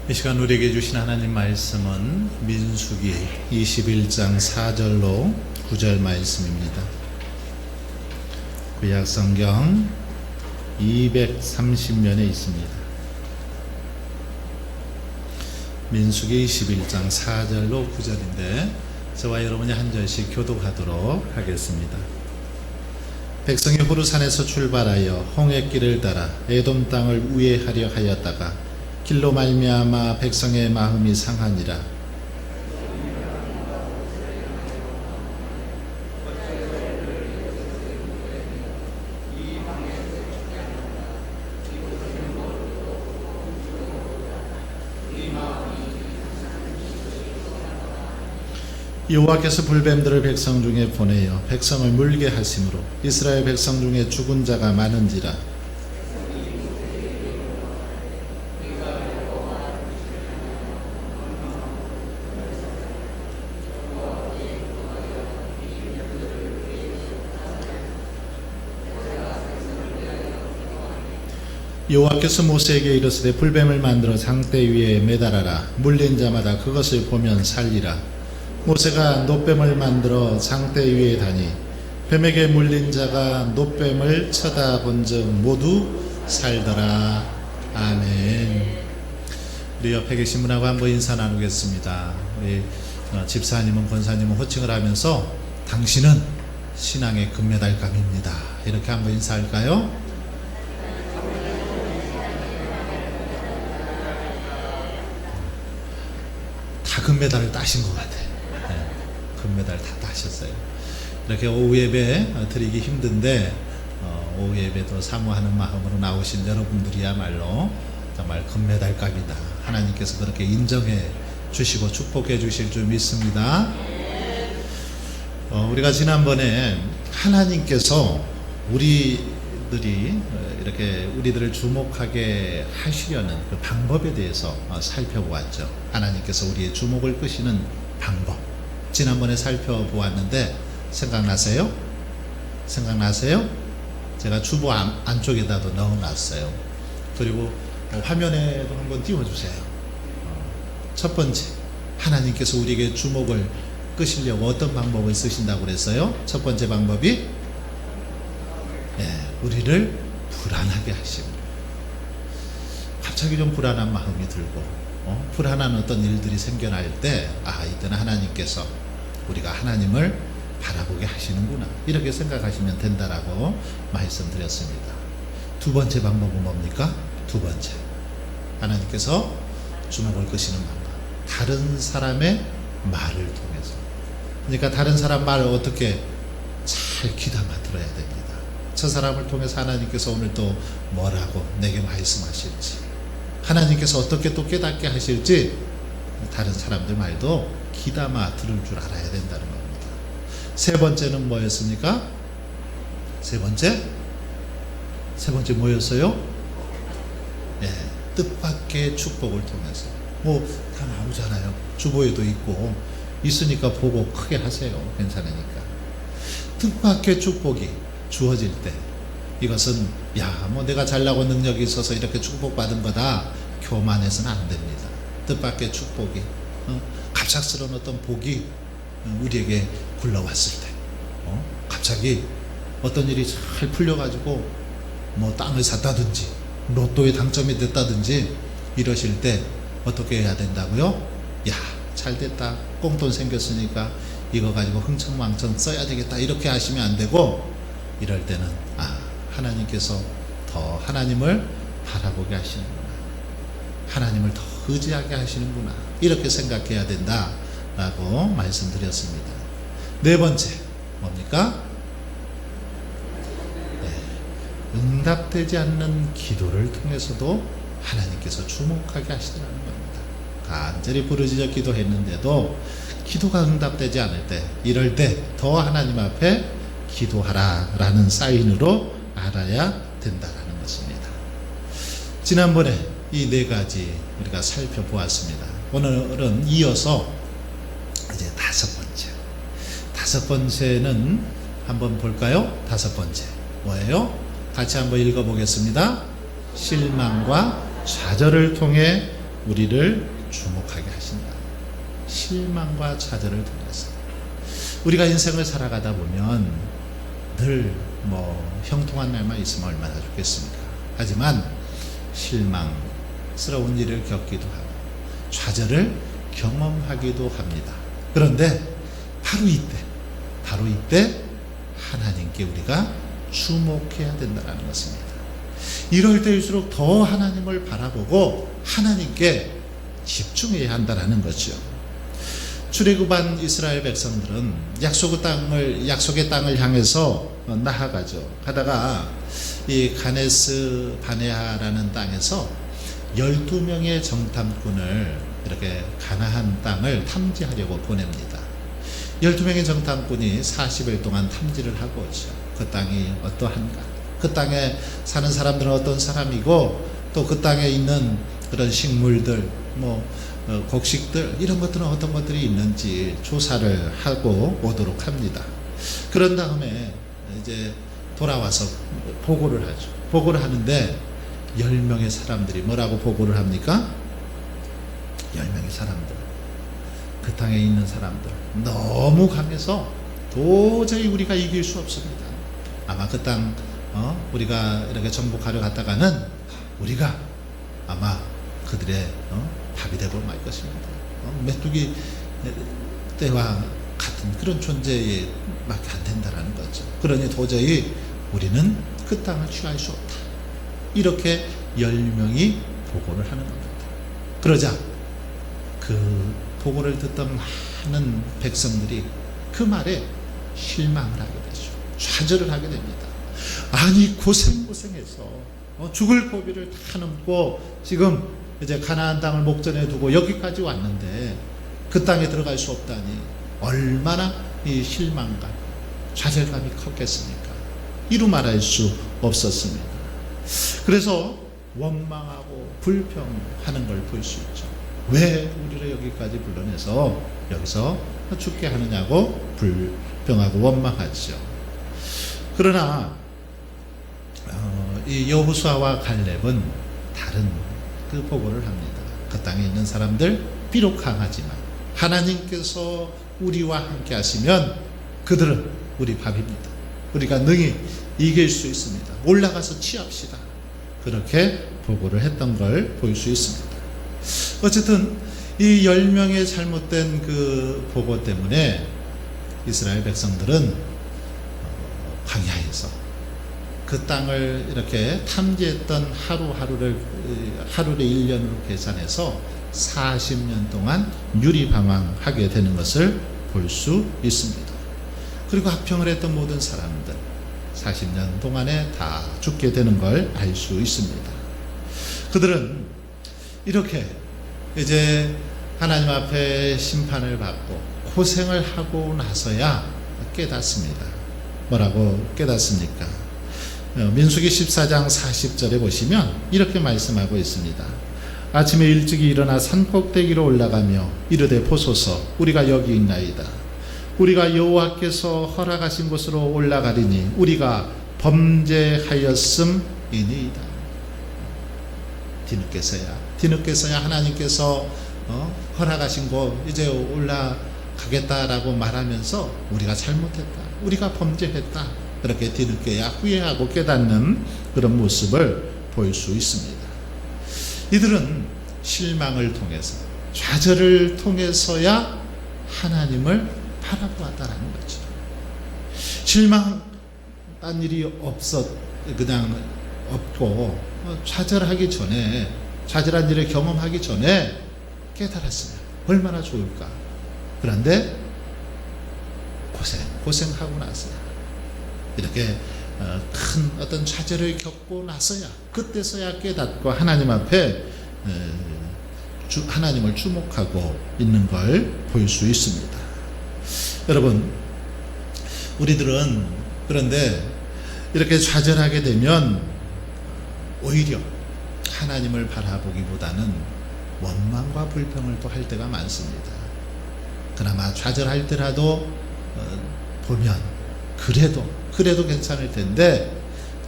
이 시간 우리에게 주신 하나님 말씀은 민수기 21장 4절로 9절 말씀입니다. 구약 성경 230면에 있습니다. 민수기 21장 4절로 9절인데 저와 여러분이 한 절씩 교독하도록 하겠습니다. 백성이 호르산에서 출발하여 홍해길을 따라 에돔 땅을 우회하려 하였다가 길로 말미암아 백성의 마음이 상하니라. 여호와께서 불뱀들을 백성 중에 보내어 백성을 물게 하심으로 이스라엘 백성 중에 죽은 자가 많은지라. 여호와께서 모세에게 이르시되 불뱀을 만들어 장대 위에 매달아라. 물린 자마다 그것을 보면 살리라. 모세가 놋뱀을 만들어 장대 위에 다니 뱀에게 물린 자가 놋뱀을 쳐다본즉 모두 살더라. 아멘. 우리 옆에 계신 분하고 한번 인사 나누겠습니다. 우리 집사님은 권사님은 호칭을 하면서 당신은 신앙의 금메달감입니다. 이렇게 한번 인사할까요? 다 금메달을 따신 것 같아. 네, 금메달 다 따셨어요. 이렇게 오후 예배 드리기 힘든데 오후 예배도 사모하는 마음으로 나오신 여러분들이야말로 정말 금메달감이다. 하나님께서 그렇게 인정해 주시고 축복해 주실 줄 믿습니다. 우리가 지난번에 하나님께서 우리들이 이렇게 우리들을 주목하게 하시려는 그 방법에 대해서 살펴보았죠. 하나님께서 우리의 주목을 끄시는 방법. 지난번에 살펴보았는데 생각나세요? 생각나세요? 제가 주보 안쪽에다도 넣어놨어요. 그리고 화면에도 한번 띄워주세요. 첫 번째, 하나님께서 우리에게 주목을 끄시려고 어떤 방법을 쓰신다고 그랬어요? 첫 번째 방법이 우리를 불안하게 하시고, 갑자기 좀 불안한 마음이 들고 불안한 어떤 일들이 생겨날 때 이때는 하나님께서 우리가 하나님을 바라보게 하시는구나, 이렇게 생각하시면 된다라고 말씀드렸습니다. 두 번째 방법은 뭡니까? 두 번째, 하나님께서 주목을 끄시는 방법, 다른 사람의 말을 통해서. 그러니까 다른 사람 말을 어떻게 잘 귀담아 들어야 됩니다. 저 사람을 통해서 하나님께서 오늘 또 뭐라고 내게 말씀하실지, 하나님께서 어떻게 또 깨닫게 하실지 다른 사람들 말도 귀담아 들을 줄 알아야 된다는 겁니다. 세 번째는 뭐였습니까? 세 번째 뭐였어요? 뜻밖의 축복을 통해서. 다 나오잖아요. 주보에도 있고 있으니까 보고 크게 하세요. 괜찮으니까. 뜻밖의 축복이 주어질 때 이것은 내가 잘나고 능력이 있어서 이렇게 축복받은 거다, 교만해서는 안 됩니다. 뜻밖의 축복이 갑작스러운 어떤 복이 우리에게 굴러왔을 때, 갑자기 어떤 일이 잘 풀려가지고 땅을 샀다든지 로또에 당첨이 됐다든지 이러실 때 어떻게 해야 된다고요? 잘 됐다, 꽁돈 생겼으니까 이거 가지고 흥청망청 써야 되겠다, 이렇게 하시면 안 되고, 이럴 때는 하나님께서 더 하나님을 바라보게 하시는구나, 하나님을 더 의지하게 하시는구나, 이렇게 생각해야 된다라고 말씀드렸습니다. 네 번째 뭡니까? 응답되지 않는 기도를 통해서도 하나님께서 주목하게 하시더라는 겁니다. 간절히 부르짖어 기도했는데도 기도가 응답되지 않을 때, 이럴 때 더 하나님 앞에 기도하라 라는 사인으로 알아야 된다라는 것입니다. 지난번에 이 네 가지 우리가 살펴보았습니다. 오늘은 이어서 이제 다섯 번째는 한번 볼까요? 다섯 번째 뭐예요? 같이 한번 읽어보겠습니다. 실망과 좌절을 통해 우리를 주목하게 하신다. 실망과 좌절을 통해서 우리가 인생을 살아가다 보면 늘 형통한 날만 있으면 얼마나 좋겠습니까? 하지만 실망스러운 일을 겪기도 하고 좌절을 경험하기도 합니다. 그런데 바로 이때 하나님께 우리가 주목해야 된다는 것입니다. 이럴 때일수록 더 하나님을 바라보고 하나님께 집중해야 한다는 거죠. 출애굽한 이스라엘 백성들은 약속의 땅을 향해서 나아가죠. 가다가 이 가네스 바네아라는 땅에서 12명의 정탐꾼을 이렇게 가나안 땅을 탐지하려고 보냅니다. 12명의 정탐꾼이 40일 동안 탐지를 하고 오죠. 그 땅이 어떠한가, 그 땅에 사는 사람들은 어떤 사람이고, 또 그 땅에 있는 그런 식물들, 곡식들, 이런 것들은 어떤 것들이 있는지 조사를 하고 오도록 합니다. 그런 다음에 이제 돌아와서 보고를 하죠. 보고를 하는데 10명의 사람들이 뭐라고 보고를 합니까? 10명의 사람들, 그 땅에 있는 사람들 너무 강해서 도저히 우리가 이길 수 없습니다. 아마 그 땅 우리가 이렇게 정복하려 갔다가는 우리가 아마 그들의 밥이 되고 말 것입니다. 메뚜기 때와 같은 그런 존재에 밖에 안 된다라는 거죠. 그러니 도저히 우리는 그 땅을 취할 수 없다. 이렇게 10명이 보고를 하는 겁니다. 그러자 그 보고를 듣던 많은 백성들이 그 말에 실망을 하게 되죠. 좌절을 하게 됩니다. 아니 고생해서 죽을 고비를 다 넘고 지금 이제 가나안 땅을 목전에 두고 여기까지 왔는데 그 땅에 들어갈 수 없다니 얼마나 이 실망감, 좌절감이 컸겠습니까? 이루 말할 수 없었습니다. 그래서 원망하고 불평하는 걸 볼 수 있죠. 왜 우리를 여기까지 불러내서 여기서 죽게 하느냐고 불평하고 원망하죠. 그러나 이 여호수아와 갈렙은 다른 그 보고를 합니다. 그 땅에 있는 사람들 비록 강하지만 하나님께서 우리와 함께 하시면 그들은 우리 밥입니다. 우리가 능히 이길 수 있습니다. 올라가서 취합시다. 그렇게 보고를 했던 걸 볼 수 있습니다. 어쨌든 이 10명의 잘못된 그 보고 때문에 이스라엘 백성들은 광야에서 그 땅을 이렇게 탐지했던 하루를 1년으로 계산해서 40년 동안 유리방황하게 되는 것을 볼 수 있습니다. 그리고 합평을 했던 모든 사람들 40년 동안에 다 죽게 되는 걸 알 수 있습니다. 그들은 이렇게 이제 하나님 앞에 심판을 받고 고생을 하고 나서야 깨닫습니다. 뭐라고 깨닫습니까? 민수기 14장 40절에 보시면 이렇게 말씀하고 있습니다. 아침에 일찍이 일어나 산꼭대기로 올라가며 이르되 보소서 우리가 여기 있나이다. 우리가 여호와께서 허락하신 곳으로 올라가리니 우리가 범죄하였음이니이다. 뒤늦게서야 하나님께서 허락하신 곳 이제 올라가겠다라고 말하면서 우리가 잘못했다, 우리가 범죄했다, 그렇게 뒤늦게야 후회하고 깨닫는 그런 모습을 볼 수 있습니다. 이들은 실망을 통해서 좌절을 통해서야 하나님을 바라보았다라는 거죠. 실망한 일이 그냥 없고 좌절한 일을 경험하기 전에 깨달았으면 얼마나 좋을까. 그런데 고생하고 나서야 이렇게 큰 어떤 좌절을 겪고 나서야 그때서야 깨닫고 하나님 앞에 하나님을 주목하고 있는 걸 볼 수 있습니다. 여러분, 우리들은 그런데 이렇게 좌절하게 되면 오히려 하나님을 바라보기보다는 원망과 불평을 또 할 때가 많습니다. 그나마 좌절할 때라도 보면 그래도 괜찮을 텐데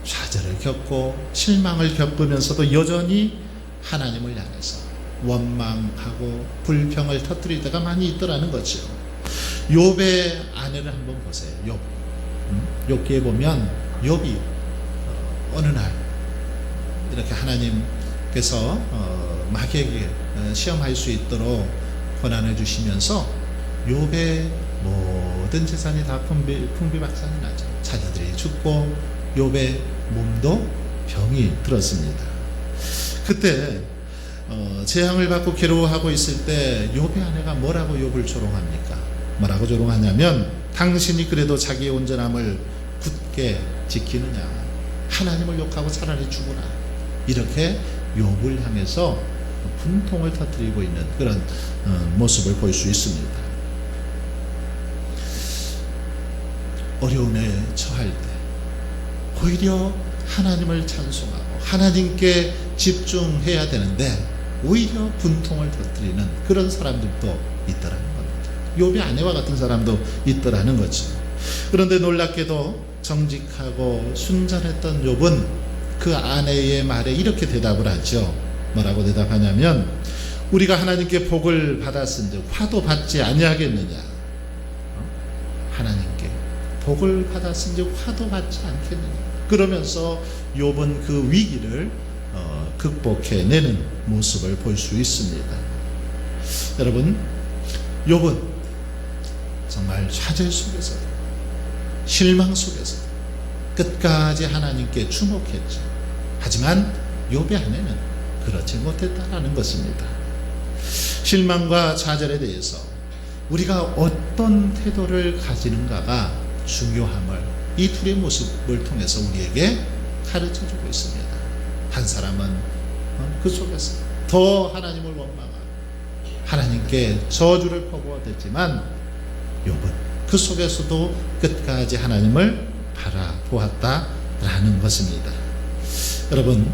좌절을 겪고 실망을 겪으면서도 여전히 하나님을 향해서 원망하고 불평을 터뜨릴 때가 많이 있더라는 거죠. 욥의 아내를 한번 보세요. 욥기에 보면 욥이 어느 날 이렇게 하나님께서 마귀에게 시험할 수 있도록 권한을 주시면서 욥의 모든 재산이 다 풍비박산이 나죠. 자녀들이 죽고 욥의 몸도 병이 들었습니다. 그때 재앙을 받고 괴로워하고 있을 때 욥의 아내가 뭐라고 욥을 조롱합니까? 뭐라고 조롱하냐면 당신이 그래도 자기의 온전함을 굳게 지키느냐, 하나님을 욕하고 차라리 죽으라, 이렇게 욥을 향해서 분통을 터뜨리고 있는 그런 모습을 볼 수 있습니다. 어려움에 처할 때 오히려 하나님을 찬송하고 하나님께 집중해야 되는데 오히려 분통을 터뜨리는 그런 사람들도 있더라는 겁니다. 욥의 아내와 같은 사람도 있더라는 거죠. 그런데 놀랍게도 정직하고 순전했던 욥은 그 아내의 말에 이렇게 대답을 하죠. 뭐라고 대답하냐면 우리가 하나님께 복을 받았은즉 화도 받지 아니하겠느냐. 하나님께 복을 받았은즉 화도 받지 않겠느냐. 그러면서 욥은 그 위기를 극복해내는 모습을 볼 수 있습니다. 여러분, 욥은 정말 좌절 속에서도 실망 속에서도 끝까지 하나님께 주목했죠. 하지만 욥의 아내는 그렇지 못했다라는 것입니다. 실망과 좌절에 대해서 우리가 어떤 태도를 가지는가가 중요함을 이 둘의 모습을 통해서 우리에게 가르쳐주고 있습니다. 한 사람은 그 속에서 더 하나님을 원망하고 하나님께 저주를 퍼부어댔지만 욥은 그 속에서도 끝까지 하나님을 바라보았다라는 것입니다. 여러분,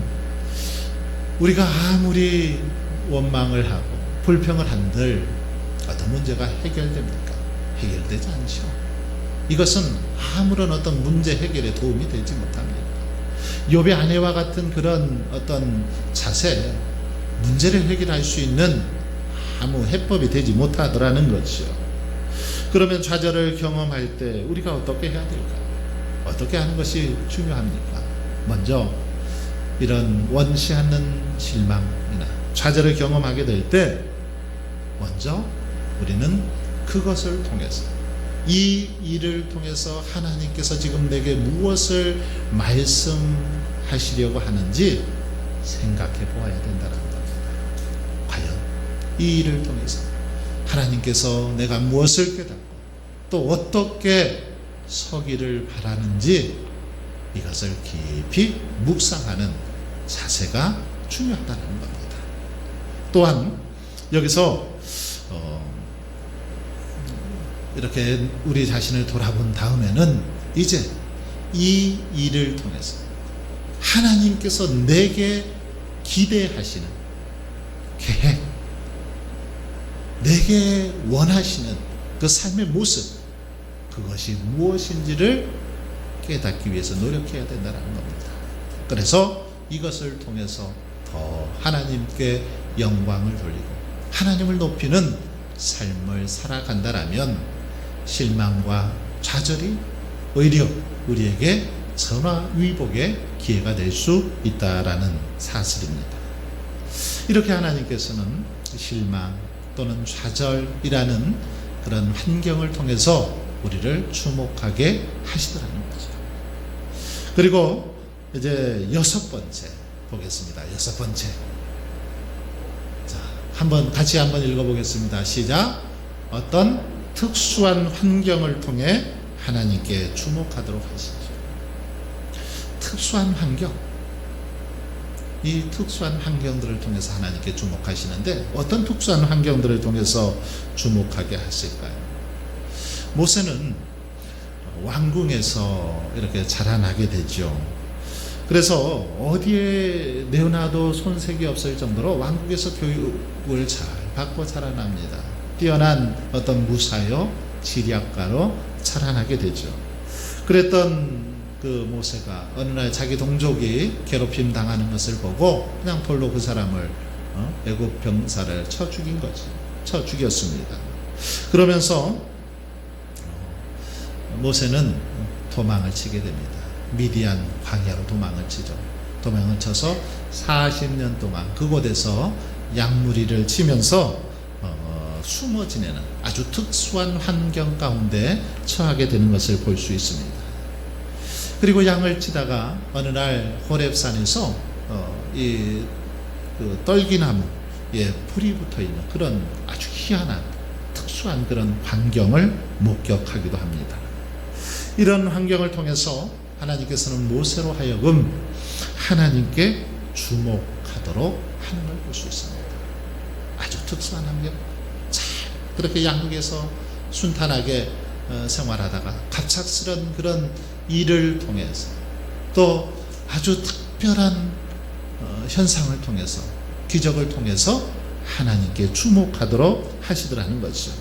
우리가 아무리 원망을 하고 불평을 한들 어떤 문제가 해결됩니까? 해결되지 않죠. 이것은 아무런 어떤 문제 해결에 도움이 되지 못합니다. 욥의 아내와 같은 그런 어떤 자세, 문제를 해결할 수 있는 아무 해법이 되지 못하더라는 것이죠. 그러면 좌절을 경험할 때 우리가 어떻게 해야 될까? 어떻게 하는 것이 중요합니까? 먼저 이런 원치 않는 실망이나 좌절을 경험하게 될 때 먼저 우리는 그것을 통해서, 이 일을 통해서 하나님께서 지금 내게 무엇을 말씀하시려고 하는지 생각해 보아야 된다는 겁니다. 과연 이 일을 통해서 하나님께서 내가 무엇을 깨닫고 또 어떻게 서기를 바라는지 이것을 깊이 묵상하는 자세가 중요하다는 겁니다. 또한 여기서 이렇게 우리 자신을 돌아본 다음에는 이제 이 일을 통해서 하나님께서 내게 기대하시는 계획, 내게 원하시는 그 삶의 모습, 그것이 무엇인지를 깨닫기 위해서 노력해야 된다는 겁니다. 그래서 이것을 통해서 더 하나님께 영광을 돌리고 하나님을 높이는 삶을 살아간다라면 실망과 좌절이 오히려 우리에게 전화위복의 기회가 될 수 있다라는 사실입니다. 이렇게 하나님께서는 실망 또는 좌절이라는 그런 환경을 통해서 우리를 주목하게 하시더라는 거죠. 그리고 이제 6번째 보겠습니다. 6번째. 자, 같이 한번 읽어보겠습니다. 시작. 어떤 특수한 환경을 통해 하나님께 주목하도록 하시죠. 특수한 환경. 이 특수한 환경들을 통해서 하나님께 주목하시는데 어떤 특수한 환경들을 통해서 주목하게 하실까요? 모세는 왕궁에서 이렇게 자라나게 되죠. 그래서 어디에 내어놔도 손색이 없을 정도로 왕국에서 교육을 잘 받고 자라납니다. 뛰어난 어떤 무사요, 지략가로 자라나게 되죠. 그랬던 그 모세가 어느 날 자기 동족이 괴롭힘 당하는 것을 보고 그냥 돌로 그 사람을 애굽 병사를 쳐 죽인 거지. 쳐 죽였습니다. 그러면서 모세는 도망을 치게 됩니다. 미디안 광야로 도망을 치죠. 도망을 쳐서 40년 동안 그곳에서 양무리를 치면서 숨어 지내는 아주 특수한 환경 가운데 처하게 되는 것을 볼 수 있습니다. 그리고 양을 치다가 어느 날 호렙산에서 그 떨기나무에 불이 붙어 있는 그런 아주 희한한 특수한 그런 환경을 목격하기도 합니다. 이런 환경을 통해서 하나님께서는 모세로 하여금 하나님께 주목하도록 하는 걸 볼 수 있습니다. 아주 특수한 환경. 잘 그렇게 양국에서 순탄하게 생활하다가 갑작스런 그런 일을 통해서 또 아주 특별한 현상을 통해서 기적을 통해서 하나님께 주목하도록 하시더라는 것이죠.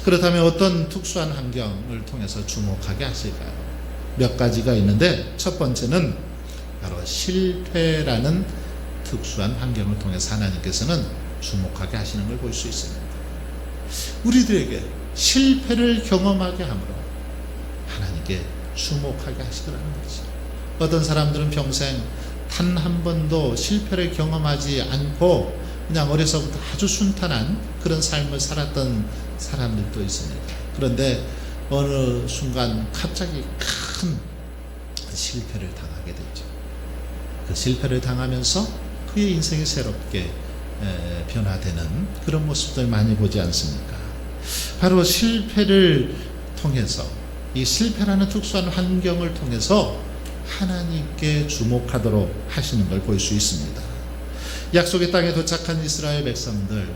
그렇다면 어떤 특수한 환경을 통해서 주목하게 하실까요? 몇 가지가 있는데 첫 번째는 바로 실패라는 특수한 환경을 통해서 하나님께서는 주목하게 하시는 걸 볼 수 있습니다. 우리들에게 실패를 경험하게 함으로 하나님께 주목하게 하시더라는 거죠. 어떤 사람들은 평생 단 한 번도 실패를 경험하지 않고 그냥 어려서부터 아주 순탄한 그런 삶을 살았던 사람들도 있습니다. 그런데 어느 순간 갑자기 큰 실패를 당하게 되죠. 그 실패를 당하면서 그의 인생이 새롭게 변화되는 그런 모습들 많이 보지 않습니까? 바로 실패를 통해서 이 실패라는 특수한 환경을 통해서 하나님께 주목하도록 하시는 걸 볼 수 있습니다. 약속의 땅에 도착한 이스라엘 백성들,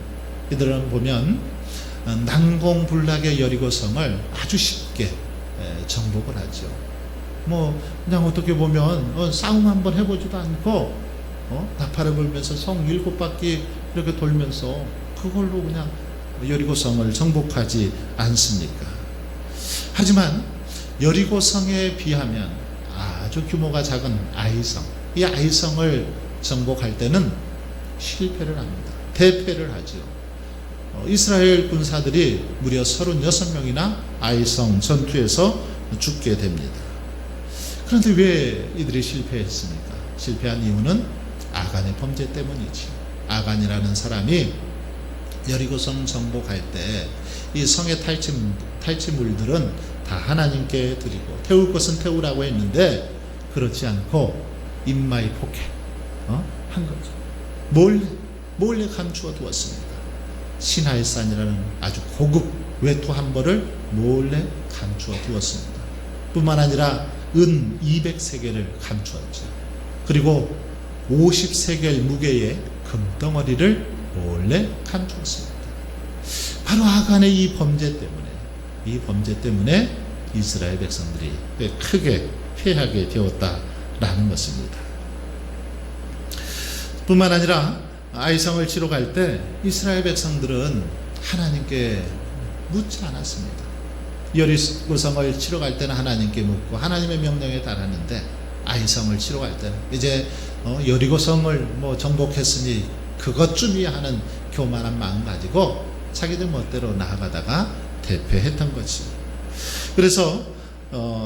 이들은 보면 난공불락의 여리고성을 아주 쉽게 정복을 하죠. 그냥 어떻게 보면 싸움 한번 해보지도 않고 나팔을 불면서 성 7바퀴 이렇게 돌면서 그걸로 그냥 여리고성을 정복하지 않습니까? 하지만 여리고성에 비하면 아주 규모가 작은 아이성, 이 아이성을 정복할 때는 실패를 합니다. 대패를 하죠. 이스라엘 군사들이 무려 36명이나 아이성 전투에서 죽게 됩니다. 그런데 왜 이들이 실패했습니까? 실패한 이유는 아간의 범죄 때문이지. 아간이라는 사람이 여리고성 정복할 때 이 성의 탈취물들은 다 하나님께 드리고 태울 것은 태우라고 했는데 그렇지 않고 인마이 폭행 한 거죠. 몰래 감추어 두었습니다. 시나이산이라는 아주 고급 외투 한 벌을 몰래 감추어 두었습니다. 뿐만 아니라 은 200세겔을 감추었죠. 그리고 50세겔 무게의 금덩어리를 몰래 감추었습니다. 바로 아간의 이 범죄 때문에 이스라엘 백성들이 꽤 크게 패하게 되었다라는 것입니다. 뿐만 아니라 아이성을 치러 갈 때 이스라엘 백성들은 하나님께 묻지 않았습니다. 여리고성을 치러 갈 때는 하나님께 묻고 하나님의 명령에 따랐는데 아이성을 치러 갈 때는 이제 여리고성을 정복했으니 그것쯤이야 하는 교만한 마음 가지고 자기들 멋대로 나아가다가 대패했던 거지. 그래서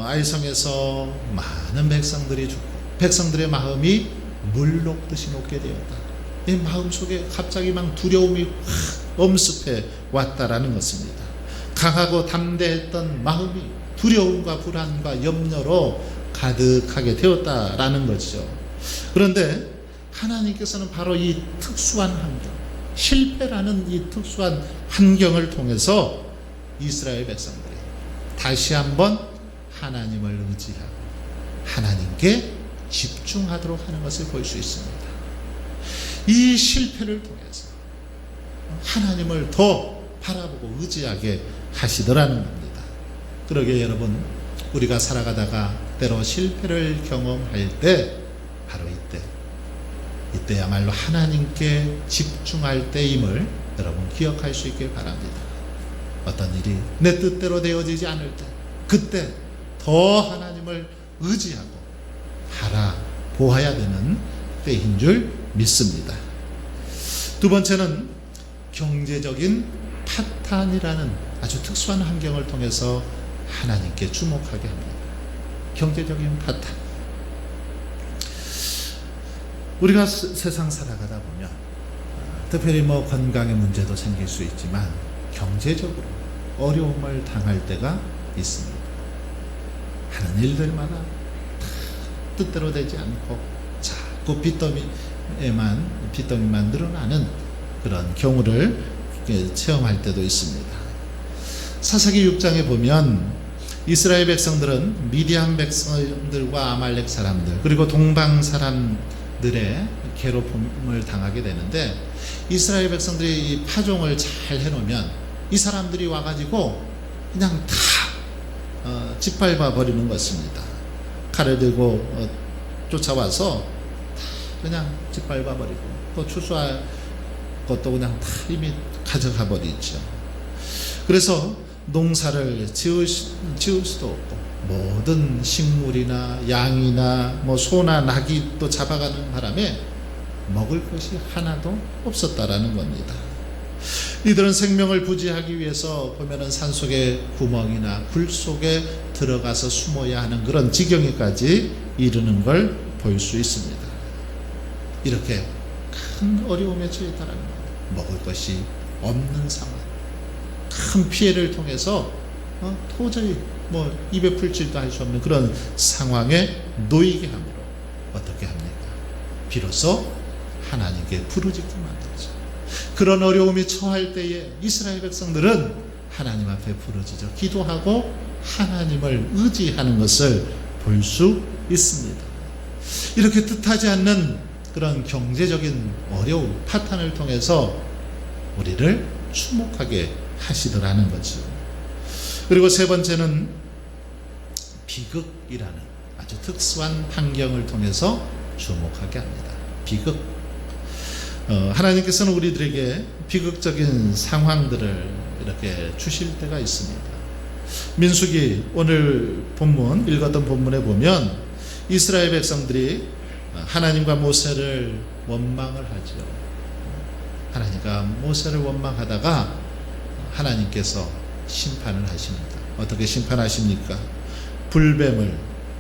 아이성에서 많은 백성들이 죽고 백성들의 마음이 물 녹듯이 녹게 되었다. 이 마음속에 갑자기 막 두려움이 확 엄습해 왔다라는 것입니다. 강하고 담대했던 마음이 두려움과 불안과 염려로 가득하게 되었다라는 것이죠. 그런데 하나님께서는 바로 이 특수한 환경, 실패라는 이 특수한 환경을 통해서 이스라엘 백성들이 다시 한번 하나님을 의지하고 하나님께 집중하도록 하는 것을 볼 수 있습니다. 이 실패를 통해서 하나님을 더 바라보고 의지하게 하시더라는 겁니다. 그러게 여러분, 우리가 살아가다가 때로 실패를 경험할 때 바로 이때야말로 하나님께 집중할 때임을 여러분 기억할 수 있길 바랍니다. 어떤 일이 내 뜻대로 되어지지 않을 때 그때 더 하나님을 의지하고 바라보아야 되는 때인 줄 믿습니다. 두 번째는 경제적인 파탄이라는 아주 특수한 환경을 통해서 하나님께 주목하게 합니다. 경제적인 파탄. 우리가 세상 살아가다 보면 특별히 건강의 문제도 생길 수 있지만 경제적으로 어려움을 당할 때가 있습니다. 하는 일들마다 다 뜻대로 되지 않고 자꾸 빚더미만 늘어나는 그런 경우를 체험할 때도 있습니다. 사사기 6장에 보면 이스라엘 백성들은 미디안 백성들과 아말렉 사람들 그리고 동방 사람들의 괴롭힘을 당하게 되는데, 이스라엘 백성들이 이 파종을 잘 해놓으면 이 사람들이 와가지고 그냥 다 짓밟아 버리는 것입니다. 칼을 들고 쫓아와서 그냥 짓밟아 버리고 또 추수할 것도 그냥 다 이미 가져가 버리죠. 그래서 농사를 지을 수도 없고 모든 식물이나 양이나 소나 낙이 또 잡아가는 바람에 먹을 것이 하나도 없었다라는 겁니다. 이들은 생명을 부지하기 위해서 보면은 산속의 구멍이나 굴 속에 들어가서 숨어야 하는 그런 지경에까지 이르는 걸 볼 수 있습니다. 이렇게 큰 어려움에 처했다는 것, 먹을 것이 없는 상황, 큰 피해를 통해서 도저히 입에 풀칠도 할 수 없는 그런 상황에 놓이게 함으로 어떻게 합니까? 비로소 하나님께 부르짖게 만들죠. 그런 어려움이 처할 때에 이스라엘 백성들은 하나님 앞에 부르짖어 기도하고 하나님을 의지하는 것을 볼 수 있습니다. 이렇게 뜻하지 않는 그런 경제적인 어려움, 파탄을 통해서 우리를 주목하게 하시더라는 거죠. 그리고 세 번째는 비극이라는 아주 특수한 환경을 통해서 주목하게 합니다. 비극. 하나님께서는 우리들에게 비극적인 상황들을 이렇게 주실 때가 있습니다. 민수기 오늘 본문 읽었던 본문에 보면 이스라엘 백성들이 하나님과 모세를 원망을 하죠. 하나님과 모세를 원망하다가 하나님께서 심판을 하십니다. 어떻게 심판하십니까? 불뱀을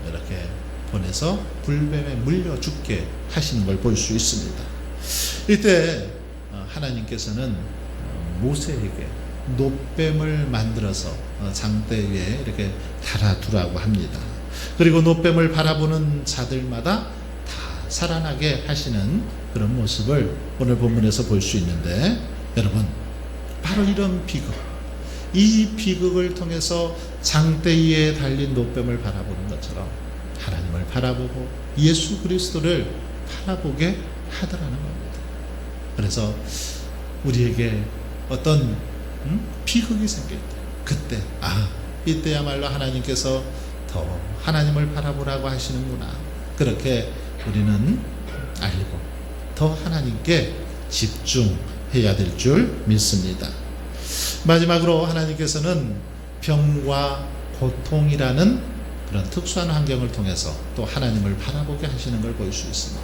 이렇게 보내서 불뱀에 물려 죽게 하시는 걸 볼 수 있습니다. 이때 하나님께서는 모세에게 놋뱀을 만들어서 장대 위에 이렇게 달아두라고 합니다. 그리고 놋뱀을 바라보는 자들마다 다 살아나게 하시는 그런 모습을 오늘 본문에서 볼 수 있는데, 여러분, 바로 이런 비극, 이 비극을 통해서 장대 위에 달린 놋뱀을 바라보는 것처럼 하나님을 바라보고 예수 그리스도를 바라보게 하더라는 겁니다. 그래서 우리에게 어떤 비극이 생길 때, 그때 이때야말로 하나님께서 더 하나님을 바라보라고 하시는구나, 그렇게 우리는 알고 더 하나님께 집중해야 될 줄 믿습니다. 마지막으로 하나님께서는 병과 고통이라는 그런 특수한 환경을 통해서 또 하나님을 바라보게 하시는 걸 볼 수 있습니다.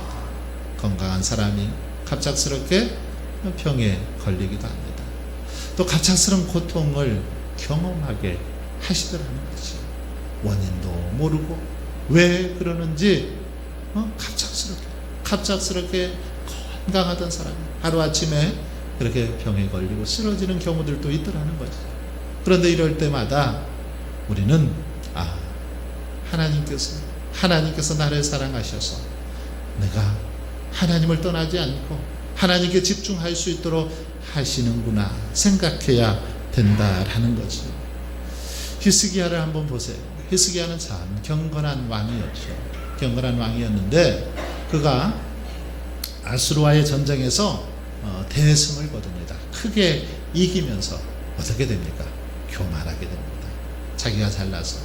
건강한 사람이 갑작스럽게 병에 걸리기도 합니다. 또 갑작스러운 고통을 경험하게 하시더라는 거죠. 원인도 모르고 왜 그러는지 갑작스럽게 건강하던 사람이 하루아침에 그렇게 병에 걸리고 쓰러지는 경우들도 있더라는 거죠. 그런데 이럴 때마다 우리는 하나님께서 나를 사랑하셔서 내가 하나님을 떠나지 않고 하나님께 집중할 수 있도록 하시는구나 생각해야 된다라는 거죠. 히스기야를 한번 보세요. 히스기야는 참 경건한 왕이었죠. 경건한 왕이었는데 그가 아수르와의 전쟁에서 대승을 거둡니다. 크게 이기면서 어떻게 됩니까? 교만하게 됩니다. 자기가 잘나서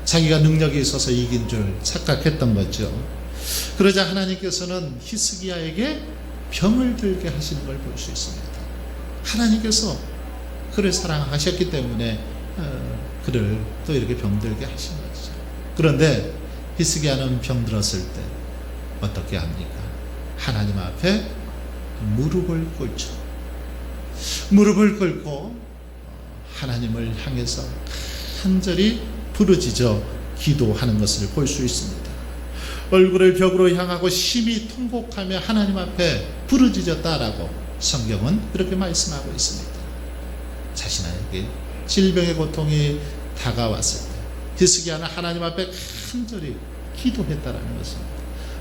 자기가 능력이 있어서 이긴 줄 착각했던 거죠. 그러자 하나님께서는 히스기야에게 병을 들게 하시는 걸 볼 수 있습니다. 하나님께서 그를 사랑하셨기 때문에 그를 또 이렇게 병들게 하신 거죠. 그런데 히스기야는 병들었을 때 어떻게 합니까? 하나님 앞에 무릎을 꿇죠. 무릎을 꿇고 하나님을 향해서 간절히 부르짖어 기도하는 것을 볼 수 있습니다. 얼굴을 벽으로 향하고 심히 통곡하며 하나님 앞에 부르짖었다라고 성경은 그렇게 말씀하고 있습니다. 자신에게 질병의 고통이 다가왔을 때 히스기야는 하나님 앞에 간절히 기도했다라는 것입니다.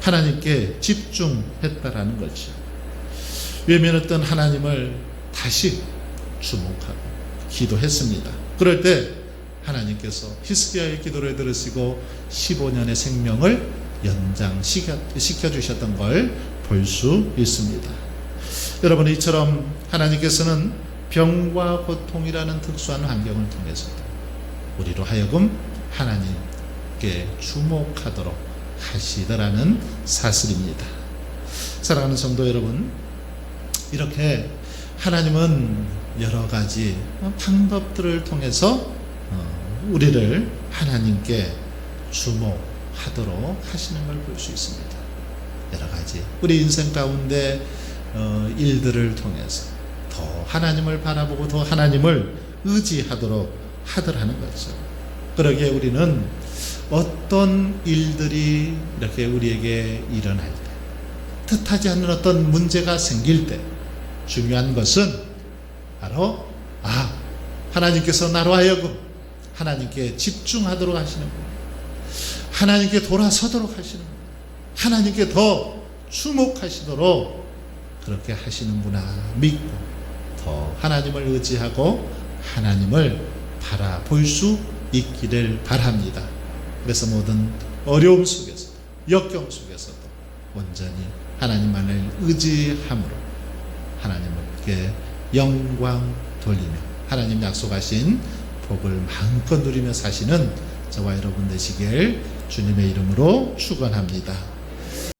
하나님께 집중했다라는 거죠. 외면했던 하나님을 다시 주목하고 기도했습니다. 그럴 때 하나님께서 히스기야의 기도를 들으시고 15년의 생명을 연장시켜 주셨던 걸 볼 수 있습니다. 여러분, 이처럼 하나님께서는 병과 고통이라는 특수한 환경을 통해서도 우리로 하여금 하나님께 주목하도록 하시더라는 사실입니다. 사랑하는 성도 여러분, 이렇게 하나님은 여러 가지 방법들을 통해서 우리를 하나님께 주목하도록 하시는 걸 볼 수 있습니다. 여러 가지 우리 인생 가운데 일들을 통해서 더 하나님을 바라보고 더 하나님을 의지하도록 하더라는 거죠. 그러기에 우리는 어떤 일들이 이렇게 우리에게 일어날 때, 뜻하지 않는 어떤 문제가 생길 때 중요한 것은 바로 하나님께서 나로 하여금 하나님께 집중하도록 하시는구나, 하나님께 돌아서도록 하시는구나, 하나님께 더 주목하시도록 그렇게 하시는구나 믿고 더 하나님을 의지하고 하나님을 바라볼 수 있기를 바랍니다. 그래서 모든 어려움 속에서도 역경 속에서도 온전히 하나님만을 의지함으로 하나님께 영광 돌리며 하나님 약속하신 복을 마음껏 누리며 사시는 저와 여러분 되시길 주님의 이름으로 축원합니다.